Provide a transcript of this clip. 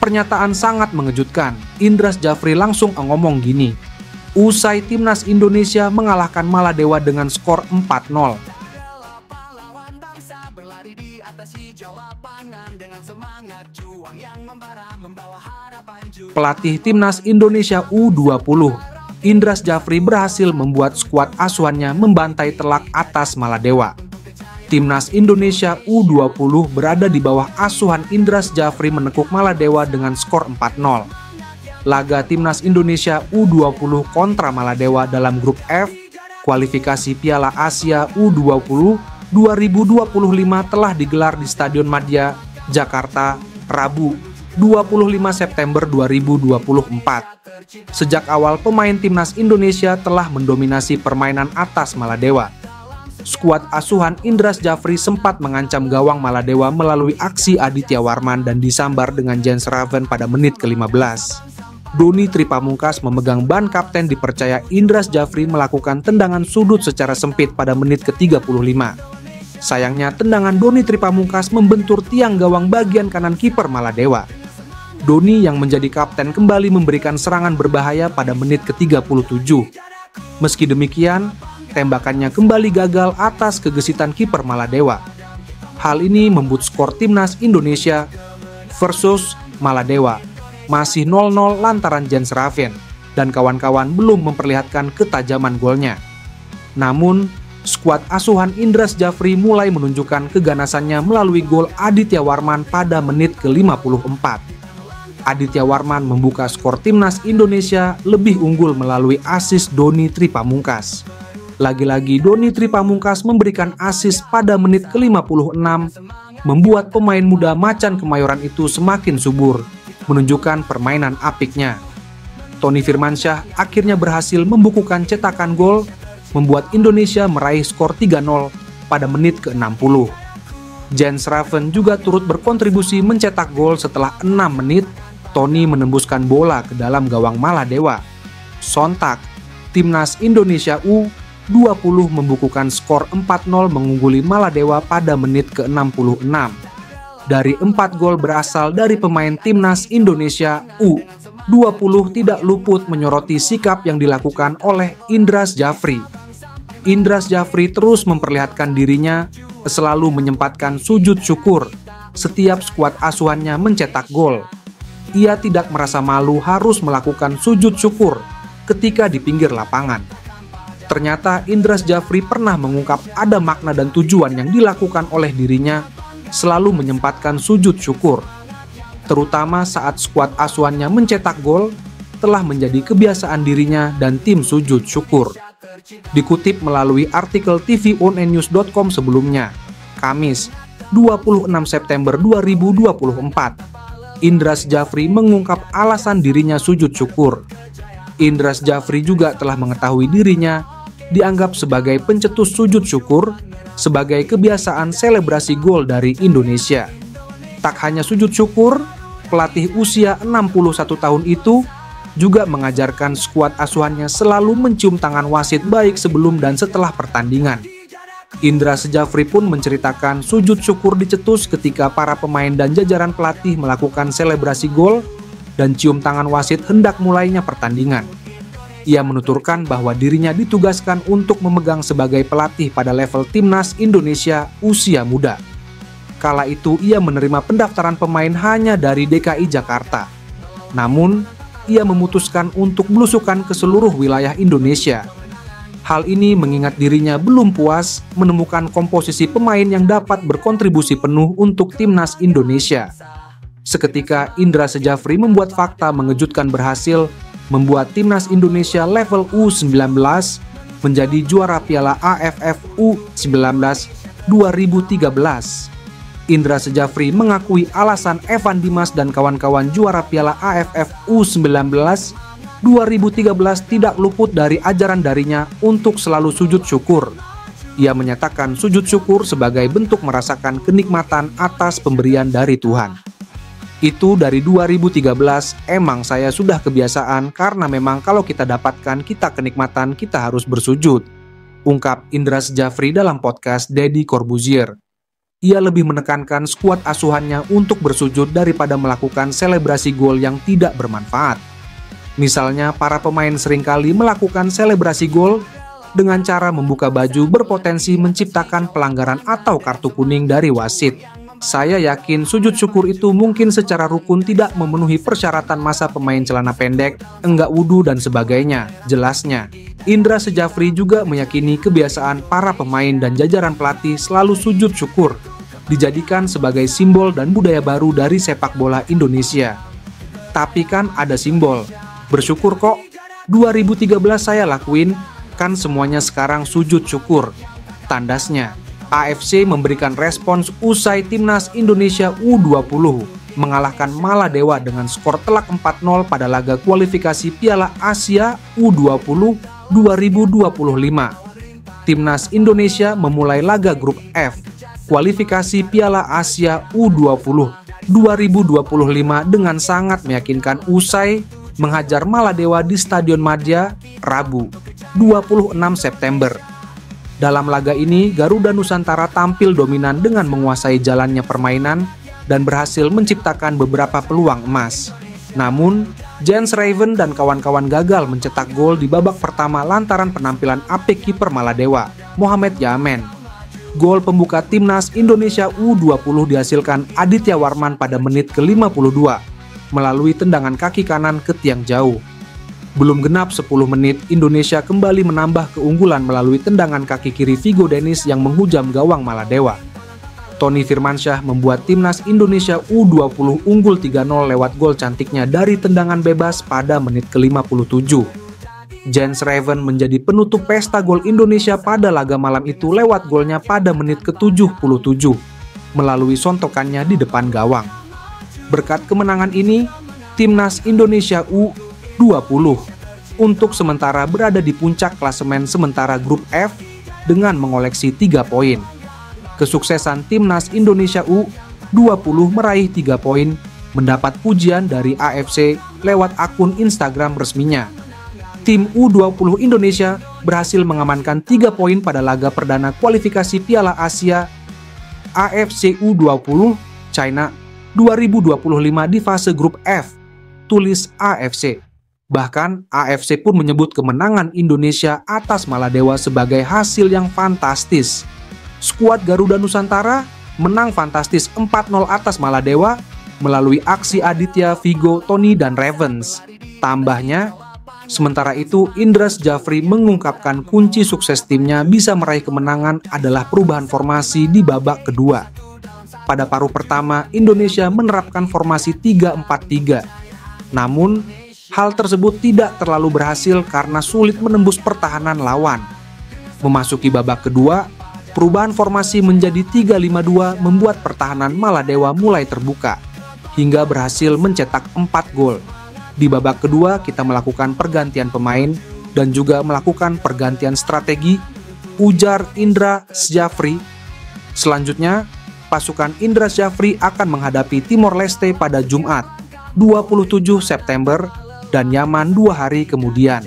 Pernyataan sangat mengejutkan. Indra Syafri langsung ngomong gini, usai timnas Indonesia mengalahkan Maladewa dengan skor 4-0. Pelatih timnas Indonesia U20, Indra Syafri berhasil membuat skuad asuhannya membantai telak atas Maladewa. Timnas Indonesia U20 berada di bawah asuhan Indra Syafri menekuk Maladewa dengan skor 4-0. Laga Timnas Indonesia U20 kontra Maladewa dalam grup F, kualifikasi Piala Asia U20 2025 telah digelar di Stadion Madia, Jakarta, Rabu, 25 September 2024. Sejak awal pemain Timnas Indonesia telah mendominasi permainan atas Maladewa. Skuad asuhan Indra Syafri sempat mengancam gawang Maladewa melalui aksi Aditya Warman dan disambar dengan Jens Raven pada menit ke-15. Doni Tripamungkas memegang ban kapten dipercaya Indra Syafri melakukan tendangan sudut secara sempit pada menit ke-35. Sayangnya tendangan Doni Tripamungkas membentur tiang gawang bagian kanan kiper Maladewa. Doni yang menjadi kapten kembali memberikan serangan berbahaya pada menit ke-37. Meski demikian, tembakannya kembali gagal atas kegesitan kiper Maladewa. Hal ini membuat skor timnas Indonesia versus Maladewa masih 0-0 lantaran Jens Raven dan kawan-kawan belum memperlihatkan ketajaman golnya. Namun, skuad asuhan Indra Syafri mulai menunjukkan keganasannya melalui gol Aditya Warman pada menit ke-54. Aditya Warman membuka skor timnas Indonesia lebih unggul melalui asis Doni Tripamungkas. Lagi-lagi Doni Tripamungkas memberikan asis pada menit ke-56, membuat pemain muda Macan Kemayoran itu semakin subur, menunjukkan permainan apiknya. Tony Firmansyah akhirnya berhasil membukukan cetakan gol, membuat Indonesia meraih skor 3-0 pada menit ke-60. Jens Raven juga turut berkontribusi mencetak gol setelah 6 menit, Tony menembuskan bola ke dalam gawang Maladewa. Sontak, timnas Indonesia U20 membukukan skor 4-0 mengungguli Maladewa pada menit ke-66. Dari 4 gol berasal dari pemain timnas Indonesia U20 tidak luput menyoroti sikap yang dilakukan oleh Indra Syafri. Indra Syafri terus memperlihatkan dirinya selalu menyempatkan sujud syukur setiap skuad asuhannya mencetak gol. Ia tidak merasa malu harus melakukan sujud syukur ketika di pinggir lapangan. Ternyata Indra Syafri pernah mengungkap ada makna dan tujuan yang dilakukan oleh dirinya selalu menyempatkan sujud syukur. Terutama saat skuad asuhannya mencetak gol telah menjadi kebiasaan dirinya dan tim sujud syukur. Dikutip melalui artikel tvonnews.com sebelumnya, Kamis 26 September 2024, Indra Syafri mengungkap alasan dirinya sujud syukur. Indra Syafri juga telah mengetahui dirinya dianggap sebagai pencetus sujud syukur sebagai kebiasaan selebrasi gol dari Indonesia. Tak hanya sujud syukur, pelatih usia 61 tahun itu juga mengajarkan skuad asuhannya selalu mencium tangan wasit baik sebelum dan setelah pertandingan. Indra Syafri pun menceritakan sujud syukur dicetus ketika para pemain dan jajaran pelatih melakukan selebrasi gol dan cium tangan wasit hendak mulainya pertandingan. Ia menuturkan bahwa dirinya ditugaskan untuk memegang sebagai pelatih pada level timnas Indonesia usia muda. Kala itu ia menerima pendaftaran pemain hanya dari DKI Jakarta. Namun, ia memutuskan untuk belusukan ke seluruh wilayah Indonesia. Hal ini mengingat dirinya belum puas menemukan komposisi pemain yang dapat berkontribusi penuh untuk timnas Indonesia. Seketika Indra Syafri membuat fakta mengejutkan berhasil membuat timnas Indonesia level U19 menjadi juara Piala AFF U19 2013. Indra Syafri mengakui alasan Evan Dimas dan kawan-kawan juara Piala AFF U19 2013 tidak luput dari ajaran darinya untuk selalu sujud syukur. Ia menyatakan sujud syukur sebagai bentuk merasakan kenikmatan atas pemberian dari Tuhan. Itu dari 2013, emang saya sudah kebiasaan karena memang kalau kita dapatkan kita kenikmatan kita harus bersujud, ungkap Indra Syafri dalam podcast Deddy Corbuzier. Ia lebih menekankan skuad asuhannya untuk bersujud daripada melakukan selebrasi gol yang tidak bermanfaat. Misalnya, para pemain seringkali melakukan selebrasi gol dengan cara membuka baju berpotensi menciptakan pelanggaran atau kartu kuning dari wasit. Saya yakin sujud syukur itu mungkin secara rukun tidak memenuhi persyaratan masa pemain celana pendek, enggak wudhu dan sebagainya, jelasnya. Indra Syafri juga meyakini kebiasaan para pemain dan jajaran pelatih selalu sujud syukur dijadikan sebagai simbol dan budaya baru dari sepak bola Indonesia. Tapi kan ada simbol, bersyukur kok, 2013 saya lakuin, kan semuanya sekarang sujud syukur. Tandasnya, AFC memberikan respons usai Timnas Indonesia U20 mengalahkan Maladewa dengan skor telak 4-0 pada laga kualifikasi Piala Asia U20 2025. Timnas Indonesia memulai laga grup F kualifikasi Piala Asia U20 2025 dengan sangat meyakinkan usai menghajar Maladewa di Stadion Madia Rabu 26 September. Dalam laga ini, Garuda Nusantara tampil dominan dengan menguasai jalannya permainan dan berhasil menciptakan beberapa peluang emas. Namun, Jens Raven dan kawan-kawan gagal mencetak gol di babak pertama lantaran penampilan apik kiper Maladewa, Mohamed Yamen. Gol pembuka Timnas Indonesia U20 dihasilkan Aditya Warman pada menit ke-52 melalui tendangan kaki kanan ke tiang jauh. Belum genap 10 menit, Indonesia kembali menambah keunggulan melalui tendangan kaki kiri Vigo Dennis yang menghujam gawang Maladewa. Tony Firmansyah membuat Timnas Indonesia U20 unggul 3-0 lewat gol cantiknya dari tendangan bebas pada menit ke-57. Jens Raven menjadi penutup pesta gol Indonesia pada laga malam itu lewat golnya pada menit ke-77 melalui sontokannya di depan gawang. Berkat kemenangan ini, Timnas Indonesia U20 untuk sementara berada di puncak klasemen sementara grup F dengan mengoleksi 3 poin. Kesuksesan Timnas Indonesia U20 meraih 3 poin mendapat pujian dari AFC lewat akun Instagram resminya. Tim U20 Indonesia berhasil mengamankan 3 poin pada laga perdana kualifikasi Piala Asia AFC U20 China 2025 di fase grup F, tulis AFC. Bahkan AFC pun menyebut kemenangan Indonesia atas Maladewa sebagai hasil yang fantastis. Skuad Garuda Nusantara menang fantastis 4-0 atas Maladewa melalui aksi Aditya, Vigo, Tony, dan Ravens. Tambahnya, sementara itu, Indra Syafri mengungkapkan kunci sukses timnya bisa meraih kemenangan adalah perubahan formasi di babak kedua. Pada paruh pertama, Indonesia menerapkan formasi 3-4-3. Namun, hal tersebut tidak terlalu berhasil karena sulit menembus pertahanan lawan. Memasuki babak kedua, perubahan formasi menjadi 3-5-2 membuat pertahanan Maladewa mulai terbuka, hingga berhasil mencetak 4 gol. Di babak kedua, kita melakukan pergantian pemain dan juga melakukan pergantian strategi, ujar Indra Syafri. Selanjutnya, pasukan Indra Syafri akan menghadapi Timor Leste pada Jumat, 27 September, dan Yaman 2 hari kemudian.